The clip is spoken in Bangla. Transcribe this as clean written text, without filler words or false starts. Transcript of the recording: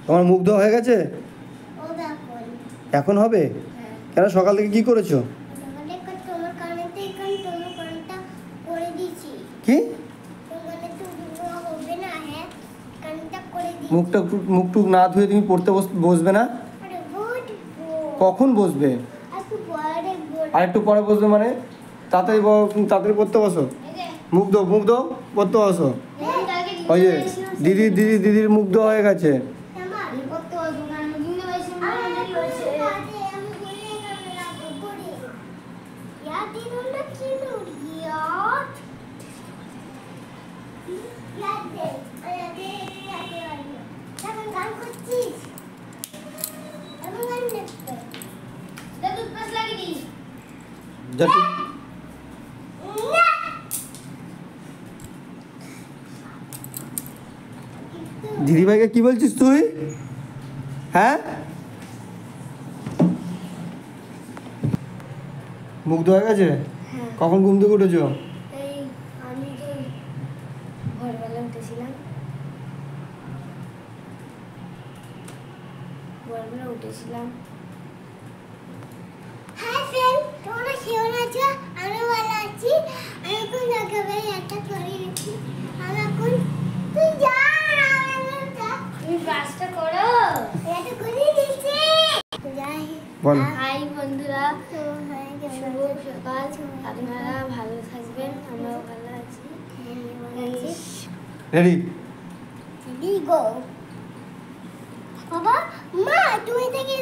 তোমার মুখ ধোয়া হয়ে গেছে? এখন হবে? কেন সকাল থেকে কি করেছো? কি মুখটুক না ধুয়ে তুমি পড়তে বসবে না? কখন বসবে? আর একটু পরে বসবে মানে? তাড়াতাড়ি তাড়াতাড়ি পড়তে বসো। মুখ ধো পড়তে বসো। ওই যে দিদির মুখ ধোয়া হয়ে গেছে। দিদিভাইকে কি বলছিস তুই? হ্যাঁ, মুখ ধোয়া গেছে? কখন ঘুম থেকে উঠেছো? আমি তো ভোরবেলা উঠেছিলাম। হাই ফ্রেন্ড, তোমরা কেমন আছো? আমি ভালো আছি। আমি এখন জায়গায় একটা করে নিচ্ছি। আমি এখন তুই যা তুমি ব্রাশটা করো। এটা করে দিচ্ছি। যাই বল। হাই বন্ধুরা, শুভ সকাল। আপনারা ভালো থাকবেন, আমরাও ভালো আছি। রেডি গো বাবা। মা তুমি থেকে